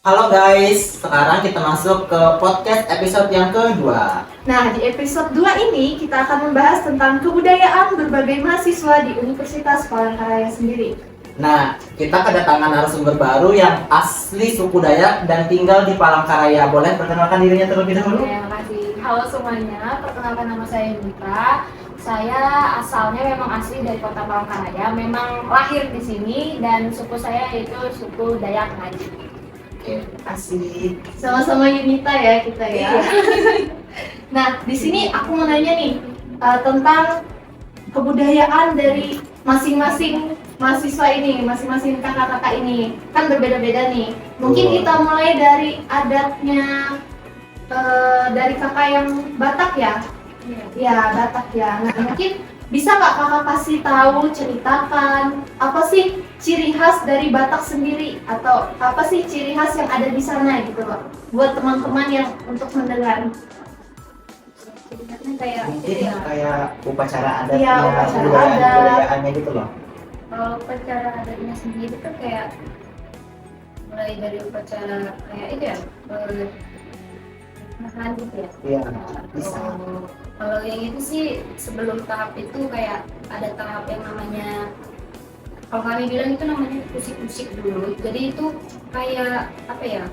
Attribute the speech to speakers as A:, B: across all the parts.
A: Halo guys, sekarang kita masuk ke podcast episode yang kedua.
B: Nah, di episode 2 ini kita akan membahas tentang kebudayaan berbagai mahasiswa di Universitas Palangkaraya sendiri.
A: Nah, kita kedatangan narasumber baru yang asli suku Dayak dan tinggal di Palangkaraya. Boleh perkenalkan dirinya terlebih dahulu?
C: Terima kasih. Halo semuanya, perkenalkan nama saya Yunita. Saya asalnya memang asli dari Kota Palangkaraya, memang lahir di sini dan suku saya yaitu suku Dayak Ngadi.
A: Oke, asli.
B: Sama-sama Yunita ya kita ya. Nah, di sini aku mau nanya nih tentang kebudayaan dari masing-masing mahasiswa ini, masing-masing kakak-kakak ini. Kan berbeda-beda nih. Mungkin kita mulai dari adatnya dari kakak yang Batak ya. Ya, Batak ya. Nah, mungkin bisa nggak kakak kasih tahu, ceritakan apa sih ciri khas dari Batak sendiri atau apa sih ciri khas yang ada di sana gitu loh, buat teman-teman yang untuk mendengar.
C: Kayak
A: Mungkin
C: ya.
A: kayak upacara adat
B: Iya,
A: ya,
B: upacara
A: budayaannya gitu loh.
C: Kalau upacara adatnya sendiri tuh kayak mulai dari upacara kayak itu ya, pernikahan gitu ya.
A: Iya, bisa.
C: Kalau yang itu sih sebelum tahap itu kayak ada tahap yang namanya, kalau kami bilang itu namanya kusik-kusik dulu. Jadi itu kayak apa ya?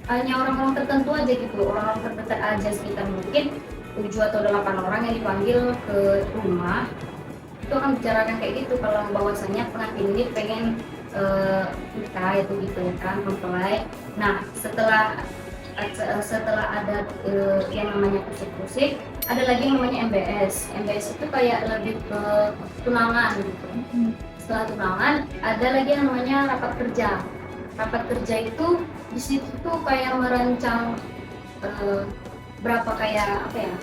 C: Hanya orang-orang tertentu aja gitu, orang-orang terdekat aja, sekitar mungkin 7 atau 8 orang yang dipanggil ke rumah. Itu akan bicarakan kayak gitu, kalau bahwasannya pengantin ini pengen nikah itu gitu kan, mempelai. Nah, setelah ada yang namanya kusik-kusik, ada lagi yang namanya MBS. MBS itu kayak lebih ke tunangan gitu. Setelah tunangan, ada lagi yang namanya rapat kerja. Rapat kerja itu di situ tuh kayak merancang berapa kayak apa ya,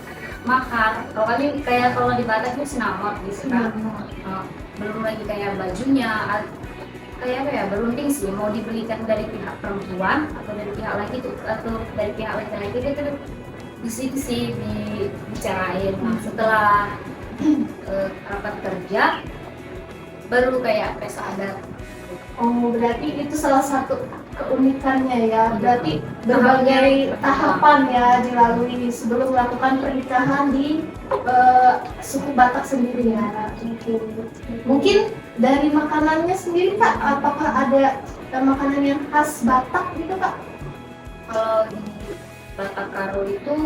C: mahar. Kalau kami kayak kalau di Batak itu sinamot gitu kan. Belum lagi kayak bajunya, kayak apa ya, berunding sih mau dibelikan dari pihak perempuan atau dari pihak laki itu atau dari pihak laki-laki itu di situ sih dibicarain. Nah, setelah rapat kerja baru kayak pesta adat.
B: Oh, berarti itu salah satu keunikannya ya. Berarti berbagai tahapan ya dilalui sebelum melakukan pernikahan di suku Batak sendiri ya. Mungkin dari makanannya sendiri Kak, apakah ada makanan yang khas Batak gitu Kak?
C: Kalau di Batak Karo itu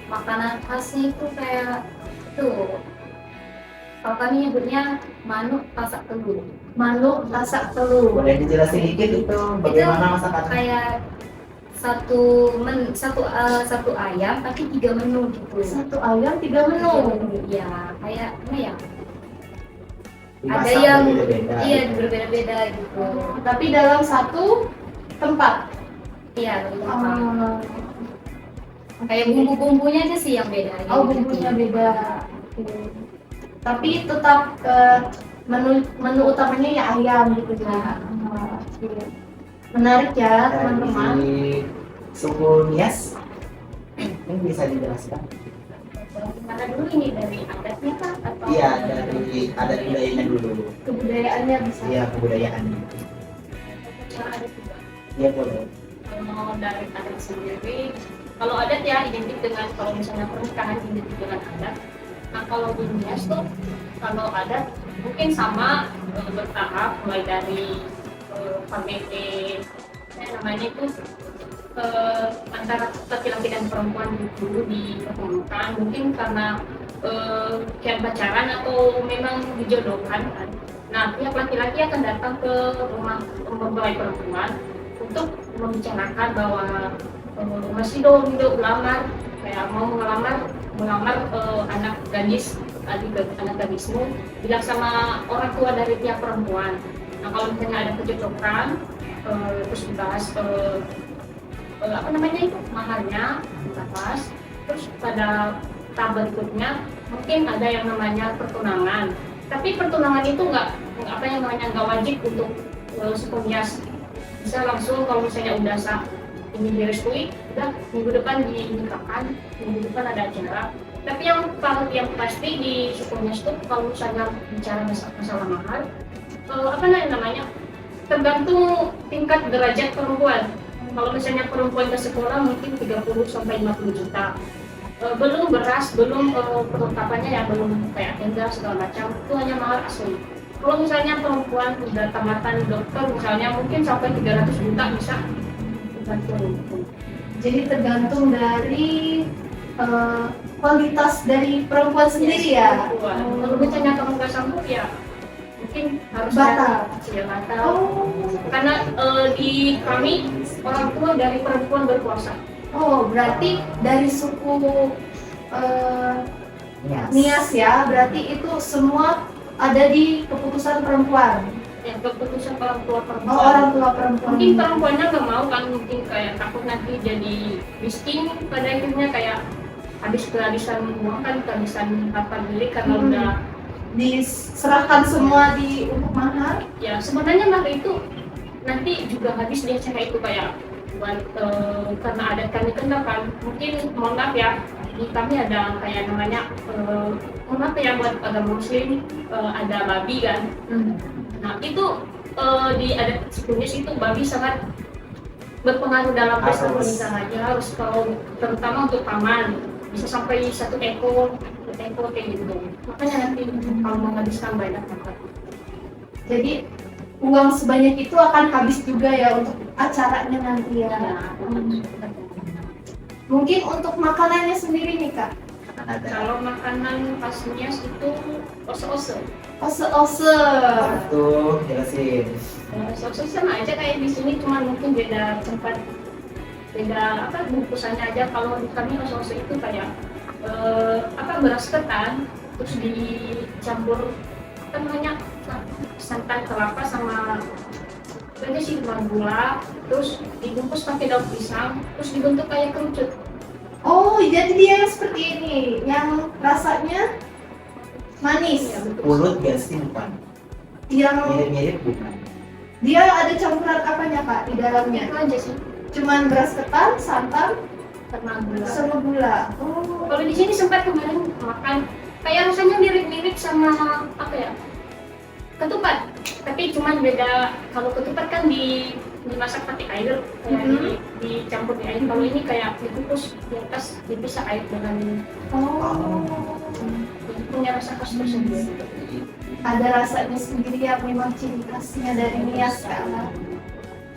C: makanan khasnya itu kayak tuh, kalau kami nyebutnya manuk pasak telur.
B: Manuk masak telur.
A: Boleh dijelasin dikit itu bagaimana masakannya?
C: Kayak satu ayam tapi 3 menu gitu.
B: Satu ayam 3 menu.
C: Ya, kayak apa ya?
A: Dimasak
C: Ada yang
A: berbeda-beda.
C: iya berbeda-beda gitu.
B: Tapi dalam satu tempat.
C: Iya, lebih gampang.
B: Oh,
C: Kayak bumbu-bumbunya aja sih yang beda.
B: oh
C: gitu.
B: bumbunya beda. Oke. Tapi tetap menu utamanya ya ayam gitu ya. Oke. Menarik ya teman-teman.
A: Dari suku Nias, ini bisa dijelaskan?
C: Mana dulu ini dari adatnya kan atau
A: Iya, dari adat budayanya dulu.
B: Kebudayaannya bisa.
A: Iya, kebudayaan.
C: cara adat juga?
A: Iya, boleh.
D: Kalau dari adat sendiri, kalau adat ya identik dengan, kalau misalnya pernikahan identik dengan adat. Nah, kalau di Nias tuh kalau adat mungkin sama, bertahap mulai dari pernikahan namanya itu antara laki-laki dan perempuan dulu dipertemukan, mungkin karena kian pacaran atau memang dijodohkan kan. Nah, pihak laki-laki akan datang ke rumah mempelai perempuan untuk membicarakan bahwa masih dong hidup lamar, kayak mau melamar anak gadis, anak gadismu, bilang sama orang tua dari pihak perempuan. Nah, kalau misalnya ada kecocokan, terus dibahas apa namanya itu, maharnya dibahas. Terus pada tahap berikutnya mungkin ada yang namanya pertunangan. Tapi pertunangan itu nggak apa yang namanya nggak wajib untuk sepenuhnya. Bisa langsung kalau misalnya udah sah ini direstui, udah minggu depan dinikahkan, minggu depan ada acara. Tapi yang pasti di suku Nias itu kalau misalnya bicara masalah mahar, apa namanya tergantung tingkat derajat perempuan. Kalau misalnya perempuan ke sekolah mungkin 30 sampai 50 juta. Belum beras, belum perlengkapannya yang belum kayak tenda segala macam, itu hanya mahar asli. Kalau misalnya perempuan udah tamatan dokter misalnya mungkin sampai 300 juta bisa. Tergantung.
B: Jadi tergantung dari kualitas dari perempuan sendiri ya.
D: Kalau misalnya kamu nggak sanggup ya mungkin harus
B: Batal.
D: ya batal.
B: Oh,
D: Karena di kami orang tua dari perempuan berkuasa.
B: oh berarti dari suku
A: Yes.
B: Nias ya, berarti itu semua ada di keputusan perempuan.
D: Yang keputusan orang tua perempuan.
B: Oh, orang tua perempuan.
D: Mungkin perempuannya nggak mau kan, mungkin kayak takut nanti jadi miskin pada akhirnya kayak habis kehabisan uang kan, kehabisan apa diri karena udah
B: diserahkan semua di untuk mahar.
D: ya sebenarnya mahar itu nanti juga habis di acara itu kayak buat karena adat kami kan mungkin mohon maaf ya di kami ada kayak namanya mohon maaf ya buat agama muslim ada babi kan. Nah itu di adat suku Nis itu babi sangat berpengaruh dalam pesta pernikahannya, harus kalau terutama untuk paman bisa sampai 1 ekor kayak gitu. Makanya nanti kalau menghabiskan banyak banget.
B: Jadi uang sebanyak itu akan habis juga ya untuk acaranya nanti ya. Mungkin untuk makanannya sendiri nih Kak.
A: Ada.
D: Kalau makanan khas Nias itu ose-ose.
B: Ose-ose.
A: Tuh, jelasin.
D: Ose-ose sama aja kayak di sini, cuma mungkin beda tempat, beda apa bungkusannya aja. Kalau di kami ose-ose itu kayak beras ketan terus dicampur apa namanya santan kelapa sama aja sih gula, terus dibungkus pakai daun pisang, terus dibentuk kayak kerucut.
B: Oh, jadi dia seperti ini, yang rasanya manis.
D: Ya, betul.
A: Pulut gak sih bukan?
B: Yang
A: Mirip-mirip bukan?
B: dia ada campuran apanya Kak di dalamnya?
D: Itu aja sih
B: Cuman beras ketan, santan,
D: karena gula.
B: sama gula. Oh,
D: Kalau di sini sempat kemarin makan kayak rasanya mirip-mirip sama apa ya? Ketupat, tapi cuman beda. Kalau ketupat kan dimasak pakai air, kayak dicampur di air. Kalau ini kayak dikukus di atas dipisah air dengan
B: oh.
D: jadi punya rasa khas tersendiri.
B: Ada rasanya sendiri yang memang ciri khasnya dari Nias Kak.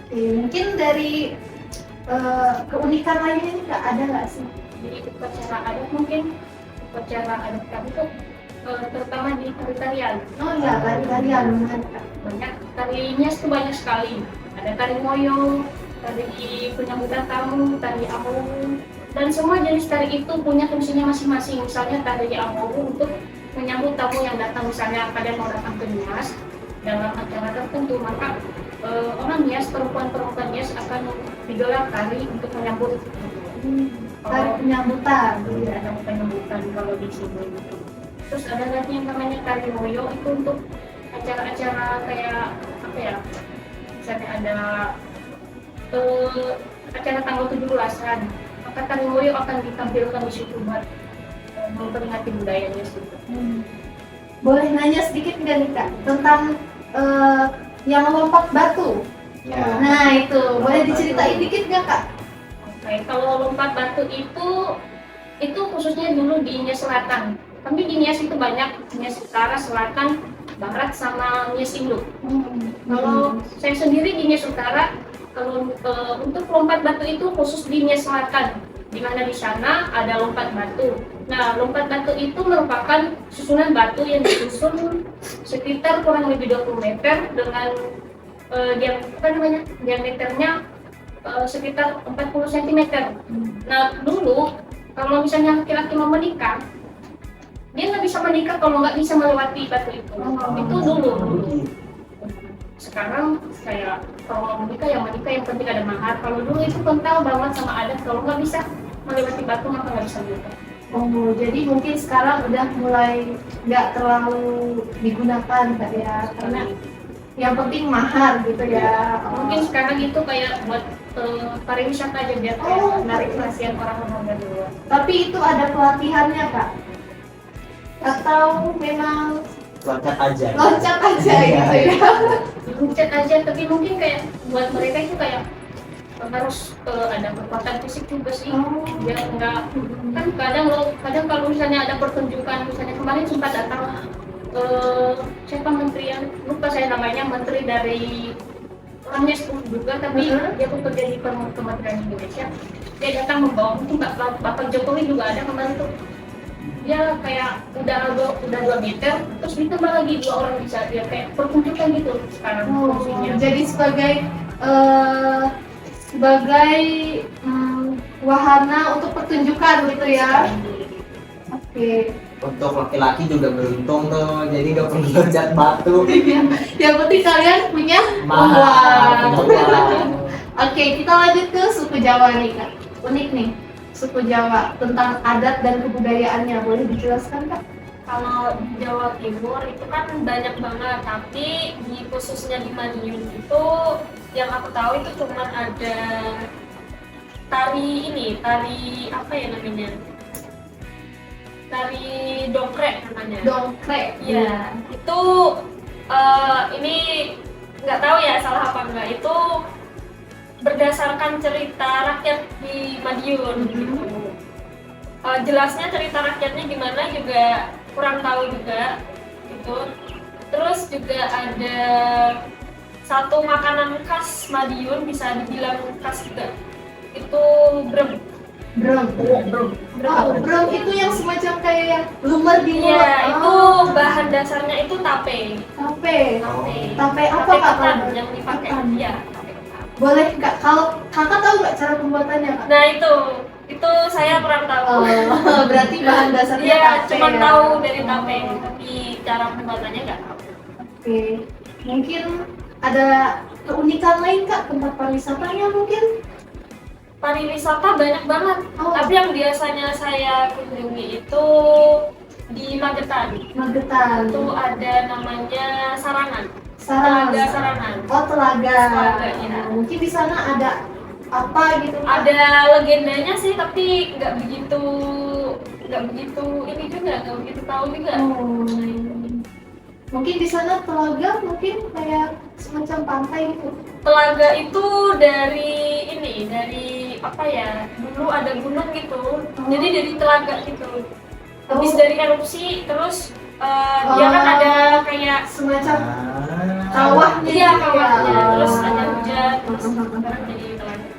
B: Oke, mungkin dari keunikan lainnya ini nggak ada nggak sih?
D: Jadi upacara adat mungkin upacara adat kami tuh terutama di tari-tarian.
B: Oh iya, tari-tarian benar Kak.
D: Banyak tarinya itu banyak sekali. Ada tari moyo, tari penyambutan tamu, tari among, dan semua jenis tari itu punya fungsinya masing-masing. Misalnya tari among untuk menyambut tamu yang datang, misalnya kalian mau datang ke Nias dalam acara tertentu, maka orang Nias, perempuan-perempuan Nias akan digelar tari untuk menyambut.
B: Tari penyambutan.
D: Iya, ada penyambutan kalau di sini. Terus ada lagi yang namanya tari moyo, itu untuk acara-acara kayak apa ya? Misalnya ada acara tanggal 17-an, maka tari moyo akan ditampilkan di situ buat memperingati budayanya sih.
B: Boleh nanya sedikit nggak nih Kak tentang yang lompat batu?
A: Ya.
B: Nah itu, boleh diceritain dikit nggak Kak?
D: Oke, kalau lompat batu itu khususnya dulu di Nias Selatan. Kami di Nias itu banyak, Nias Utara, Selatan, Barat, sama Nias Induk. Kalau saya sendiri di Nias Utara, kalau untuk lompat batu itu khusus di Nias Selatan, di mana di sana ada lompat batu. Nah, lompat batu itu merupakan susunan batu yang disusun sekitar kurang lebih 20 meter dengan diameternya sekitar 40 cm. Nah, dulu kalau misalnya laki-laki mau menikah, dia nggak bisa menikah kalau nggak bisa melewati batu itu. Itu dulu. Sekarang kayak kalau mau menikah yang penting ada mahar. Kalau dulu itu kental banget sama adat, kalau nggak bisa melewati batu maka nggak bisa menikah.
B: Oh, jadi mungkin sekarang udah mulai nggak terlalu digunakan Kak ya, karena yang penting mahar gitu ya.
D: Mungkin sekarang itu kayak buat pariwisata aja biar kayak menarik perhatian orang-orang dari luar.
B: Tapi itu ada pelatihannya Kak? Atau memang
A: loncat aja.
B: loncat aja gitu ya.
D: Loncat aja, tapi mungkin kayak buat mereka itu kayak harus ada kekuatan fisik juga sih. Biar enggak, kan kadang kalau misalnya ada pertunjukan, misalnya kemarin sempat datang siapa menteri yang lupa saya namanya, menteri dari orangnya juga tapi dia bekerja di Kementerian Indonesia. Dia datang membawa, itu Bapak Jokowi juga ada kemarin tuh. Dia kayak udah 2 meter, terus ditambah lagi 2 orang bisa, dia kayak pertunjukan gitu sekarang fungsinya.
B: Jadi sebagai wahana untuk pertunjukan gitu ya. Oke.
A: Untuk laki-laki juga beruntung tuh, jadi nggak perlu loncat batu.
B: Yang penting kalian punya
A: Mahal.
B: uang. Oke, kita lanjut ke suku Jawa nih Kak. Unik nih, suku Jawa tentang adat dan kebudayaannya. Boleh dijelaskan Kak?
D: Kalau di Jawa Timur itu kan banyak banget, tapi khususnya di Madiun itu yang aku tahu itu cuma ada tari apa ya namanya? Tari dongkrek namanya.
B: Dongkrek.
D: Iya, itu ini nggak tahu ya salah apa enggak, itu berdasarkan cerita rakyat di Madiun gitu. Jelasnya cerita rakyatnya gimana juga kurang tahu juga gitu. Terus juga ada satu makanan khas Madiun, bisa dibilang khas juga, itu brem.
B: Brem. Brem itu yang semacam kayak lumber di mulut.
D: Iya, itu bahan dasarnya itu tape.
B: Tape. Tape apa
D: Tape
B: Kak?
D: ketan yang dipakai.
B: Ketan.
D: Iya.
B: Boleh Kak, kalau Kakak tahu nggak cara pembuatannya Kak?
D: Nah itu saya kurang tahu.
B: Berarti bahan dasarnya
D: Iya,
B: tape.
D: cuma
B: ya?
D: tahu dari tape, tapi cara pembuatannya nggak tahu.
B: Oke, mungkin ada keunikan lain Kak, tempat pariwisatanya mungkin?
D: Pariwisata banyak banget,
B: Oh.
D: tapi yang biasanya saya kunjungi itu di Magetan.
B: Magetan.
D: Itu ada namanya Sarangan.
B: Sarangan.
D: Telaga Sarangan.
B: Oh, telaga.
D: Telaga, iya.
B: Mungkin di sana ada apa gitu Kak?
D: Ada legendanya sih, tapi nggak begitu ini juga, nggak begitu tahu juga.
B: Mungkin di sana telaga mungkin kayak semacam pantai gitu.
D: Telaga itu dari apa ya, dulu ada gunung gitu, jadi dari telaga gitu. Habis dari erupsi, terus dia kan ada kayak
B: Semacam kawahnya.
D: iya
B: gitu ya.
D: kawahnya, terus ada hujan, terus sekarang jadi telaga.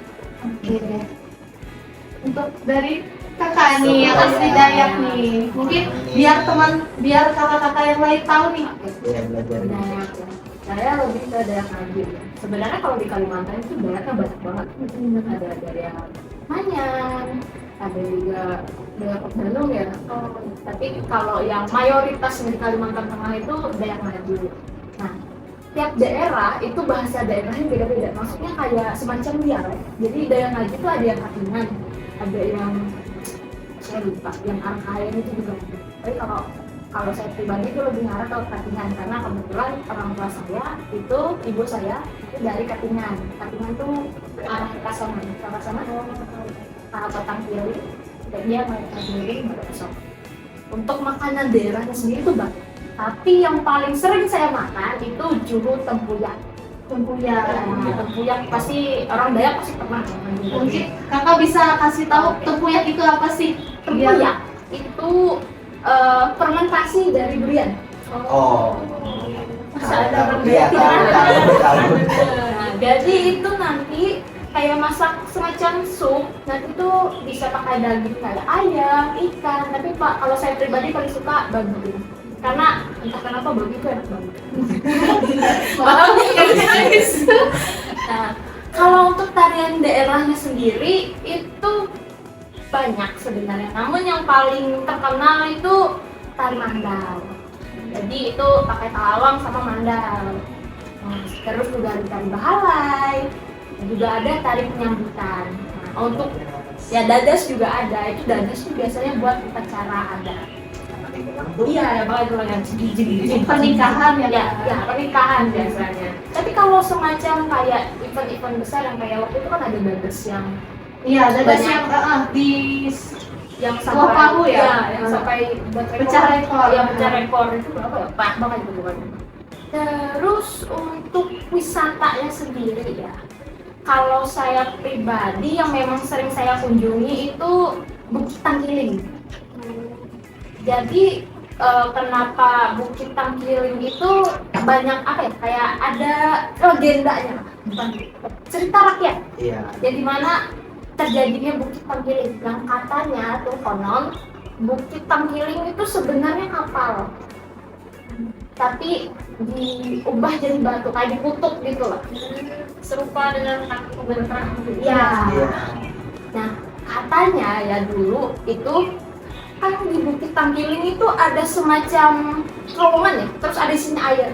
B: Oke deh. Untuk dari kakak nih yang asli Dayak nih, mungkin biar kakak-kakak yang lain tahu nih.
A: Ya, belajar.
E: Dayak ya. Saya lebih ke Dayak Ngajin. Sebenarnya kalau di Kalimantan itu Dayaknya banyak banget. Ada Dayak Manyan, ada juga Dayak Bandung ya. Tapi kalau yang mayoritas di Kalimantan Tengah itu Dayak Ngajin. Nah, tiap daerah itu bahasa daerahnya beda-beda. Maksudnya kayak semacam dialek. Jadi Dayak Ngajin itu ada yang Katingan, ada yang saya lupa, yang Arkayan itu juga. Tapi kalau saya pribadi itu lebih ngarah ke Katingan, karena kebetulan orang tua saya itu, ibu saya itu dari Katingan. Katingan itu arah Kasaman, arah Batang Kiri, dan dia mau kiri besok. Untuk makanan daerahnya sendiri itu banyak. Tapi yang paling sering saya makan itu juhu tempuyak.
B: Tempuyak.
E: Tempuyak pasti orang Dayak pasti pernah makan.
B: Mungkin kakak bisa kasih tahu tempuyak itu apa sih?
E: Tempuyak itu fermentasi dari durian.
A: Oh.
E: Masa ada orang
A: Iya, tahu.
E: Nah, jadi itu nanti kayak masak semacam sup, nanti tuh bisa pakai daging kayak ayam, ikan. Tapi Pak, kalau saya pribadi paling suka babi. Karena entah kenapa babi itu enak banget.
B: Maaf nih guys.
E: Nah, kalau untuk tarian daerahnya sendiri itu banyak sebenarnya. Namun yang paling terkenal itu tari mandal. Jadi itu pakai talawang sama mandal. Nah, terus juga ada tari bahalai. Dan juga ada tari penyambutan. Nah, untuk ya dadas juga ada. Itu dadas itu biasanya buat upacara adat. Iya, ya bakal yang
B: Pernikahan ya.
E: Ya, pernikahan biasanya. Tapi kalau semacam kayak event-event besar yang kayak waktu itu kan ada dadas yang
B: Iya, dadas
E: banyak.
B: yang di
E: yang
B: Dua
E: sampai
B: pagu ya?
E: yang sampai buat
B: Pecah rekor.
E: yang pecah rekor itu berapa ya? Banyak banget itu pokoknya. Terus untuk wisatanya sendiri ya, kalau saya pribadi yang memang sering saya kunjungi itu Bukit Tangkiling. Jadi kenapa Bukit Tangkiling itu banyak apa ya, kayak ada legendanya, bukan cerita rakyat.
A: Iya.
E: Jadi mana terjadinya Bukit Tangkiling yang katanya tuh konon Bukit Tangkiling itu sebenarnya kapal, tapi diubah jadi batu kayak dikutuk gitu loh.
D: Serupa dengan kaki pembentangan.
E: Ya.
A: Iya.
E: Nah katanya ya dulu itu kan di Bukit Tangkiling itu ada semacam terowongan ya, terus ada isinya air.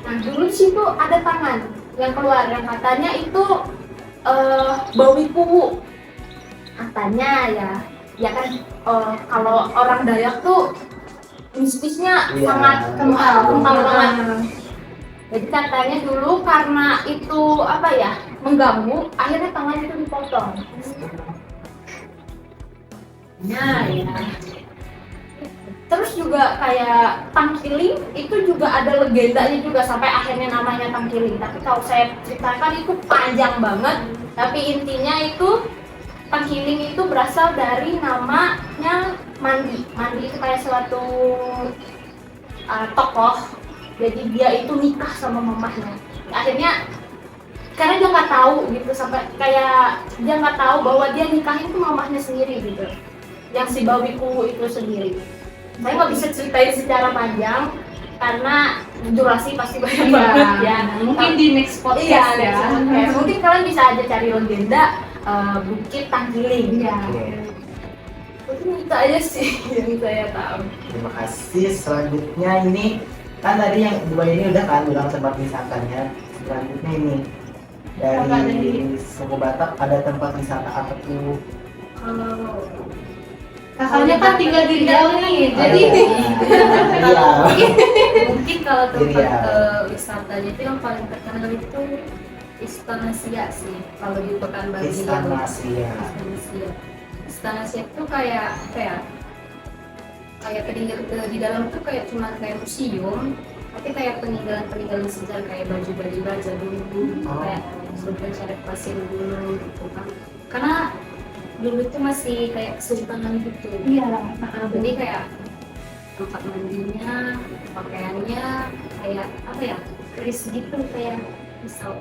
E: Nah dulu di situ ada tangan yang keluar yang katanya itu Bawi Kuwu. Katanya ya kan kalau orang Dayak tuh mistisnya
A: Iya.
E: sangat kental banget.
B: Nah,
E: Jadi katanya dulu karena itu apa ya mengganggu, akhirnya tangannya itu dipotong. Nah ya. Terus juga kayak Tangkiling itu juga ada legendanya juga sampai akhirnya namanya Tangkiling. Tapi kalau saya ceritakan itu panjang banget. Tapi intinya itu Tangkiling itu berasal dari namanya Mandi. Mandi itu kayak suatu tokoh. Jadi dia itu nikah sama mamahnya. Akhirnya karena dia nggak tahu gitu sampai kayak dia nggak tahu bahwa dia nikahin tuh mamahnya sendiri gitu. Yang si Bawi Kuwu itu sendiri. Saya nggak bisa ceritain secara panjang karena durasi pasti banyak banget ya.
B: mungkin di next podcast
E: Iya,
B: ya.
E: next podcast. Mungkin kalian bisa aja cari legenda Bukit Tangkiling.
B: Iya.
A: Oke.
E: Mungkin itu aja sih yang saya tahu.
A: Terima kasih. Selanjutnya ini kan tadi yang dua ini udah kan bilang tempat wisatanya. Selanjutnya ini dari suku Batak ada tempat wisata apa tuh?
E: Kalau
B: Kakaknya kan tinggal di Riau nih, jadi
A: Iya.
C: Mungkin kalau tempat
A: Iya.
C: wisatanya itu yang paling terkenal itu Istana Siak sih, kalau di Pekanbaru.
A: Istana Siak.
C: Istana Siak. Istana Siak tuh kayak apa ya? Kayak peninggalan di dalam tuh kayak cuma kayak museum, tapi kayak peninggalan sejarah kayak baju-baju raja dulu,
A: Oh.
C: kayak sultan syarif pasir dulu gitu kan. Karena dulu itu masih kayak kesultanan gitu.
B: iya.
C: Jadi kayak tempat mandinya, pakaiannya kayak apa ya, keris gitu kayak misal.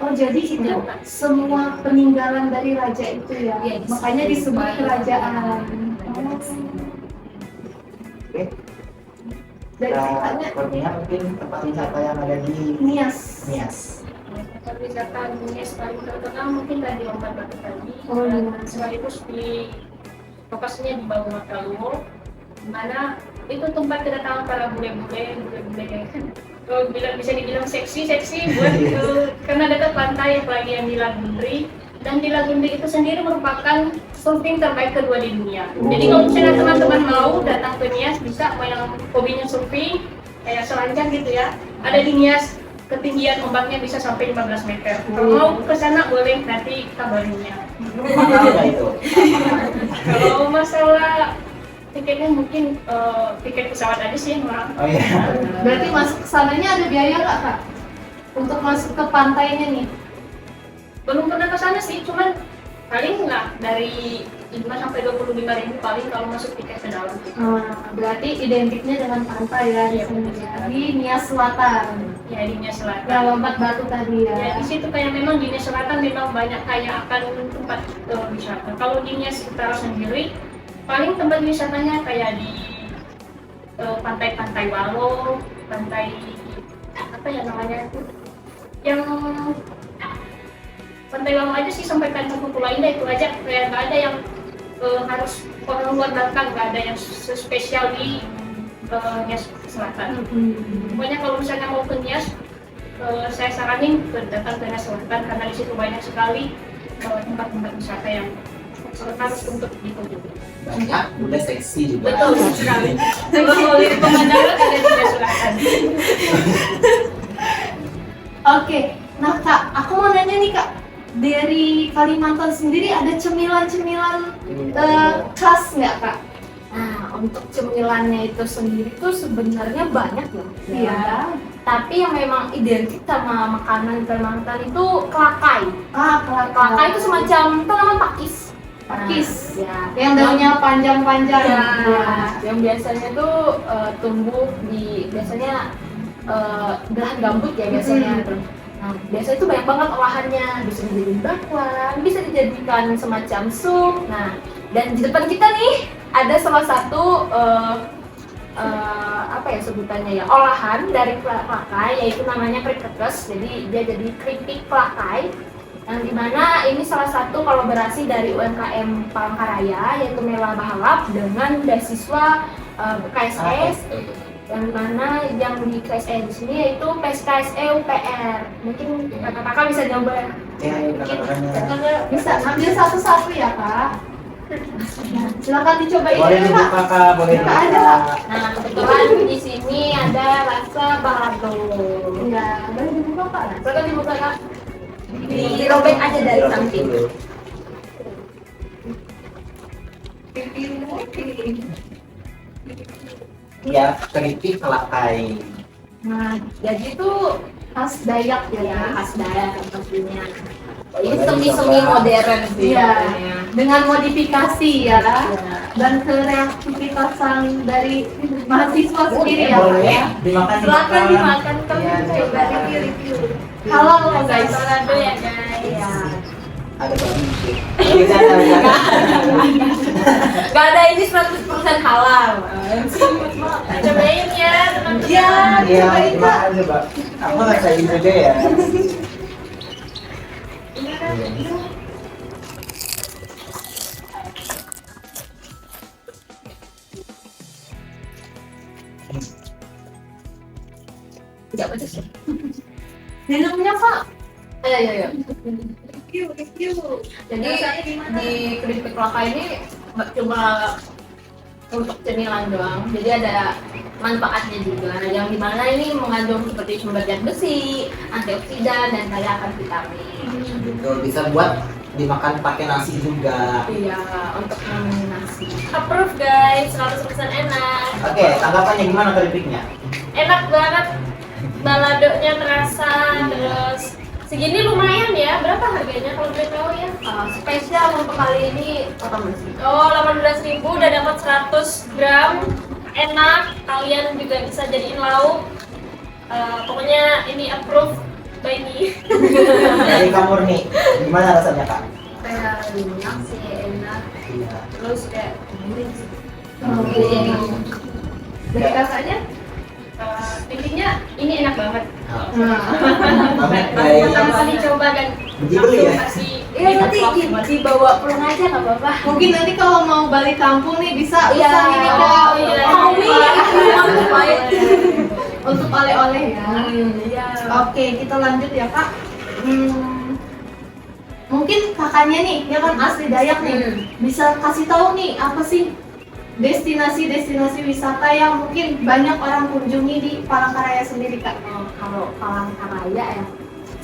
B: Oh jadi itu semua peninggalan dari raja itu ya,
C: Iya,
B: makanya disebut kerajaan.
A: Oke.
B: Dari
A: Nah,
B: ceritanya
A: sepertinya mungkin tempat wisata yang ada di
B: Nias.
A: Nias.
D: Tempat wisata dunia paling terkenal mungkin tadi Lompat Batu tadi.
B: Oh,
D: Dan
B: iya.
D: sekaligus di lokasinya di Bawah Makaluo, di mana itu tempat kedatangan para bule-bule bisa dibilang seksi buat karena dekat pantai apalagi yang di Lagundri. Dan di Lagundri itu sendiri merupakan surfing terbaik kedua di dunia. Jadi kalau misalnya teman-teman mau datang ke Nias, bisa mau yang hobinya surfing kayak selancar gitu ya, ada di Nias. Ketinggian ombaknya bisa sampai 15 meter. Kalau mau ke sana boleh, nanti kabarinnya.
A: Mahal nggak itu?
D: Kalau masalah tiketnya mungkin tiket pesawat aja sih yang murah.
A: Oh iya.
B: Berarti masuk ke sananya ada biaya nggak kak? Untuk masuk ke pantainya nih?
D: Belum pernah ke sana sih, cuman paling nggak dari 5 sampai 25.000 paling kalau masuk tiket ke dalam.
B: Berarti identiknya dengan pantai ya di sini ya. Di Nias Selatan.
D: Ya di Nias Selatan.
B: Yang Lompat Batu tadi ya.
D: Ya di situ kayak memang di Nias Selatan memang banyak kayak akan tempat wisata. Kalau di Nias Utara sendiri paling tempat wisatanya kayak di pantai-pantai Walo, pantai apa ya namanya itu, yang pantai Walo aja sih sampai Tanjung Pulau Indah itu aja, kayak nggak ada yang harus orang luar datang, nggak ada yang spesial di Nias Selatan. Pokoknya kalau misalnya mau ke Nias, saya saranin datang ke Nias Selatan karena di situ banyak sekali tempat-tempat wisata yang harus untuk dikunjungi.
A: Banyak, udah seksi juga.
D: Betul sekali. Kalau mau lihat pemandangan ada di Nias Selatan.
B: Oke, nah kak, aku mau nanya nih kak, dari Kalimantan sendiri ada cemilan-cemilan khas nggak kak?
E: Nah, untuk cemilannya itu sendiri tuh sebenarnya banyak ya.
B: Iya.
E: Tapi yang memang identik sama makanan Kalimantan itu kelakai.
B: Kelapa.
E: Kelakai itu semacam itu namanya pakis.
B: Pakis.
E: Nah, ya.
B: Yang daunnya panjang-panjang.
E: Ya,
B: Iya.
E: yang biasanya tuh tumbuh di biasanya belahan gambut ya biasanya. Nah, biasanya itu banyak banget olahannya, bisa dijadikan bakwan, bisa dijadikan semacam sup. Nah, dan di depan kita nih ada salah satu apa ya sebutannya ya, olahan dari kelakai, yaitu namanya kriketes. Jadi dia jadi keripik kelakai, yang dimana ini salah satu kolaborasi dari UMKM Palangkaraya, yaitu Mela Bahalap dengan beasiswa KSS, yang dimana yang di KSE di sini yaitu PSKSE UPR. Mungkin kakak-kakak bisa nyoba.
A: Ya, kakak-kakaknya.
B: Bisa ambil satu-satu ya kak. Silakan dicobain
A: Boleh
B: ya kak.
A: dibuka kak, boleh
B: Kita
A: dibuka.
B: ada.
E: Nah, kebetulan di sini ada rasa balado.
B: Iya, boleh dibuka kak.
E: Silakan dibuka kak. Dirobek aja dari samping.
A: Ya, keripik kelakai.
B: Nah, jadi itu khas Dayak ya,
E: Ya,
B: Kak?
E: khas Dayak yang pastinya. Ini
A: Boleh
E: semi-semi
A: dicoba.
E: modern sih.
B: Iya.
E: sebenarnya.
B: Dengan modifikasi ya,
E: Iya.
B: dan kreativitasan dari mahasiswa sendiri ya, Kak,
A: Boleh
B: ya.
A: dimakan.
E: Silakan dimakan, kami
A: Iya,
E: coba
A: dimakan.
E: review.
B: Halo guys.
E: Balado ya guys.
B: Iya.
A: Ada babi. Bercanda.
E: Gak ada ini 100% halal. Cobain ya teman-teman.
B: Iya,
A: Iya,
B: cobain kak.
A: dimakan coba. Aku rasain juga ya.
E: Tidak pedes ya?
B: Minumnya kak.
E: Iya.
B: Review.
E: Jadi di keripik kelapa ini nggak cuma untuk cemilan doang, jadi ada manfaatnya juga, yang dimana ini mengandung seperti sumber zat besi, antioksidan, dan kaya akan vitamin.
A: Betul, bisa buat dimakan pakai nasi juga.
E: Iya, untuk nasi. Approve guys, 100% enak.
A: Oke, tanggapannya gimana keripiknya?
C: Enak banget, baladonya terasa, terus segini lumayan ya. Berapa harganya kalau boleh tahu ya?
E: Spesial untuk kali ini potong besi.
C: Oh, 18.000 udah dapat 100 gram. Enak, kalian juga bisa jadiin lauk. Pokoknya ini approve by me.
A: Dari kamu nih, gimana rasanya kak?
E: Kayak minyak sih enak.
A: Iya.
E: Terus kayak
B: Dari kakaknya?
C: Intinya ini enak banget.
A: Banget
C: Pertama kali
A: guys.
C: coba dan
A: Begitu ya?
C: kasih
E: Iya nanti dibawa pulang aja nggak apa-apa.
B: Mungkin nanti kalau mau balik kampung nih bisa
E: Iya.
B: pesan ini kak.
C: Oh, iya.
B: Untuk oleh-oleh ya.
E: Iya.
B: Oke, kita lanjut ya kak. Mungkin kakaknya nih, dia kan asli Dayak nih, bisa kasih tahu nih apa sih destinasi-destinasi wisata yang mungkin banyak orang kunjungi di Palangkaraya sendiri kak?
E: Kalau Palangkaraya ya,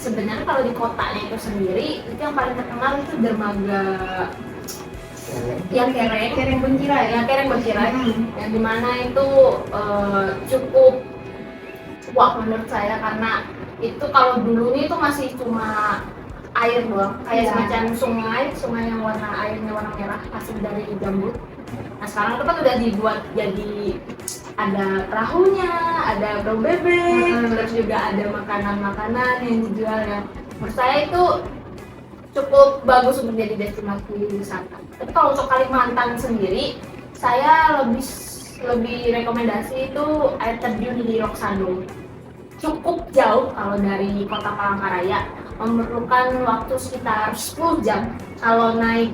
E: sebenarnya kalau di kotanya itu sendiri itu yang paling terkenal itu dermaga yang
B: Kereng Bencira ya.
E: Kereng Bencira, yang dimana itu cukup wah menurut saya, karena itu kalau dulu nih itu masih cuma air doang, kayak
B: Iya.
E: semacam sungai yang warna airnya warna merah hasil dari gambut. Nah sekarang itu kan udah dibuat jadi ada perahunya, ada perahu bebek, terus juga ada makanan-makanan yang dijual ya. Menurut saya itu cukup bagus untuk jadi destinasi wisata. Tapi kalau untuk Kalimantan sendiri, saya lebih rekomendasi itu air terjun di Loksado. Cukup jauh kalau dari kota Palangkaraya, memerlukan waktu sekitar 10 jam kalau naik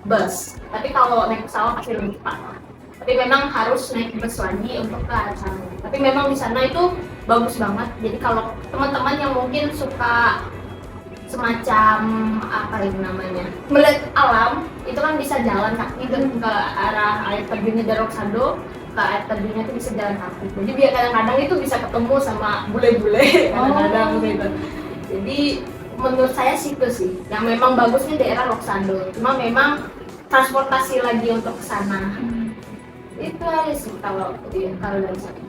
E: bus. Tapi kalau naik pesawat pasti lebih cepat. Tapi memang harus naik bus lagi untuk ke arah sana. Tapi memang di sana itu bagus banget. Jadi kalau teman-teman yang mungkin suka semacam apa itu namanya, melihat alam, itu kan bisa jalan kaki ke arah air terjunnya dari Loksado, ke air terjunnya itu bisa jalan kaki. Jadi biar kadang-kadang itu bisa ketemu sama bule-bule kadang-kadang gitu. Jadi menurut saya situ sih yang memang bagusnya daerah Loksando, cuma memang transportasi lagi untuk ke sana. Itu aja sih kalau dari saya.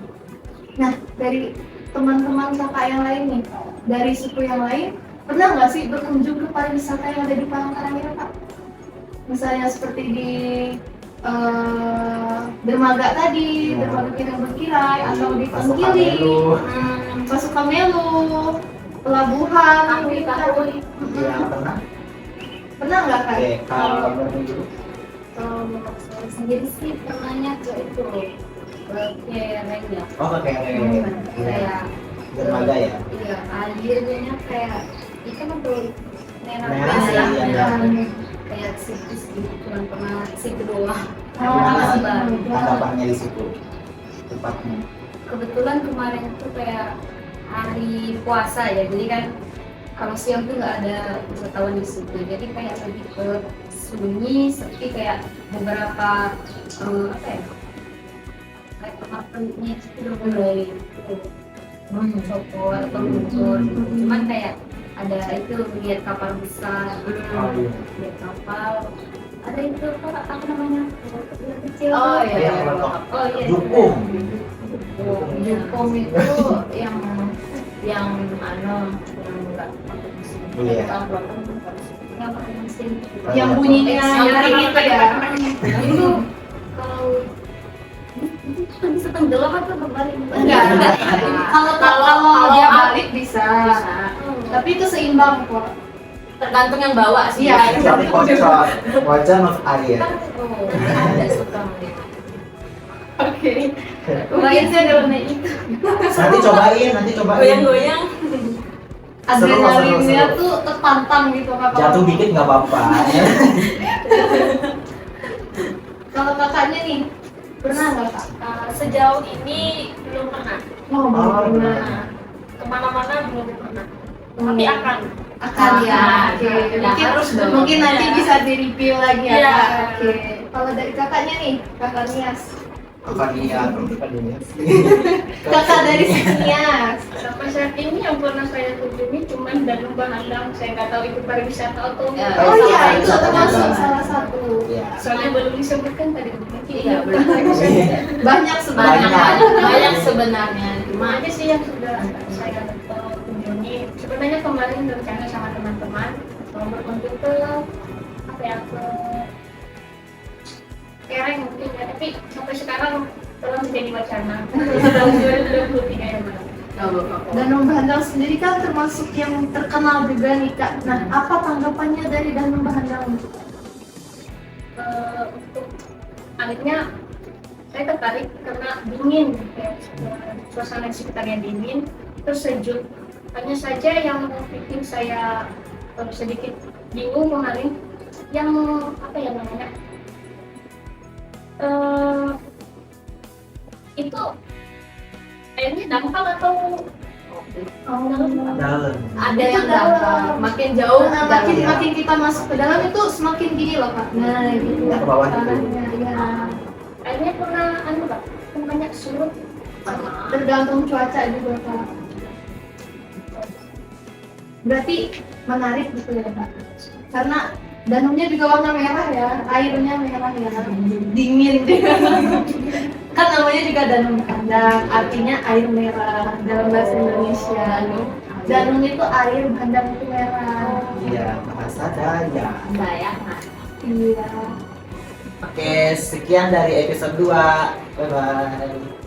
B: Nah, dari teman-teman kakak yang lain nih, dari suku yang lain, pernah nggak sih berkunjung ke pariwisata yang ada di Palangkaraya ini, Kak? Misalnya seperti di Dermaga tadi, Dermaga Kirang Berkirai, atau di Tengkili, Pasukamelu, Pelabuhan, gitu.
A: Ya pernah.
B: Pernah nggak, Kak?
A: Oke, kalau berarti dulu.
C: Kalau menurut saya sendiri sih pernahnya ke itu ke KRI ya.
A: Oh kayak
C: Kayak
A: dermaga ya.
C: iya airnya kayak ikan tuh merah
A: Merah sih,
C: merah,
A: iya.
C: kayak situs gitu, cuma pernah situ doang.
A: Gimana sih
C: Baru.
A: tanggapannya di situ tepatnya?
C: Kebetulan kemarin itu kayak hari puasa ya, jadi kan kalau siang tuh nggak ada wisatawan di situ, jadi kayak lebih ke sunyi, sepi, kayak beberapa apa ya, kayak tempat-tempatnya itu udah mulai copot atau luntur, cuman kayak ada itu lihat kapal besar,
A: Oh, iya.
C: lihat kapal, ada itu apa namanya, kapal kecil
B: Oh,
C: tuh.
B: iya.
C: Oh iya,
A: Jukung.
E: Jukung itu yang nggak pakai mesin.
A: Iya.
C: yang pakai mesin.
B: Yang bunyinya
C: Yang
B: nyaring itu ya.
C: Itu kalau itu bisa tenggelam atau berbalik?
B: Enggak. Kalau dia balik bisa. Tapi itu seimbang kok.
E: Tergantung yang bawa sih.
B: Iya.
A: Tapi kocok, kocok masuk air.
E: Ada suka gitu.
B: Oke. Mungkin saya kalau naik itu.
A: Nanti cobain.
E: Goyang-goyang.
B: Adrenalinnya
A: seru.
B: tuh tertantang gitu Kak.
A: Jatuh dikit nggak apa-apa.
B: Kalau kakaknya nih, pernah nggak Kak?
D: Sejauh ini belum pernah.
B: Oh, belum pernah.
D: Kemana-mana belum pernah. Tapi akan.
B: Akan ya. Oke.
E: Ya,
B: Mungkin
E: harus dong.
B: mungkin nanti bisa di-review lagi ya
D: Iya.
B: Kak. Oke. Kalau dari kakaknya nih, Kakak Nias.
A: Kakak lihat.
B: Kakak dari Nias.
D: Sampai saat ini yang pernah saya kunjungi cuma Danau Bahandang. Saya nggak tahu itu pariwisata atau
E: Ya.
B: Oh iya, itu
A: Wisata
B: termasuk
A: juga.
B: salah satu.
A: Iya.
D: soalnya belum disebutkan tadi. Mungkin
E: Iya,
D: itu
E: belum.
D: pariwisata.
B: Banyak sebenarnya.
E: Banyak sebenarnya.
D: Cuma aja sih yang sudah saya kunjungi. Sebenarnya kemarin rencana sama teman-teman mau berkunjung ke apa ya, ke Kereng mungkin ya, tapi sampai sekarang telah menjadi wacana tahun 2023 yang mana.
B: Danau Bahandang sendiri kan termasuk yang terkenal juga nih Kak. Nah, apa tanggapannya dari Danau Bahandang?
D: Untuk akhirnya saya tertarik karena dingin, kayak suasana sekitarnya dingin, terus sejuk. Hanya saja yang bikin saya sedikit bingung kemarin, yang apa ya namanya, itu airnya dangkal atau
A: Dalam.
E: Ada yang dalam, makin jauh
B: Nah, makin kita masuk ke dalam itu semakin gini loh Kak. Nah, gitu.
A: Ke bawah gitu.
B: Tanahnya, ya.
D: airnya pernah anu Pak, banyak surut sama
B: Tergantung cuaca juga Kak. Berarti menarik gitu ya Kak. Karena danaunya juga warna merah ya, airnya merah ya, dingin juga. Kan namanya juga Danau Bahandang, artinya air merah dalam bahasa Indonesia. Danau itu air, Bahandang itu merah.
A: Iya, bahasa Dayak.
E: Dayangan.
B: Iya.
A: Oke, sekian dari episode 2. Bye bye.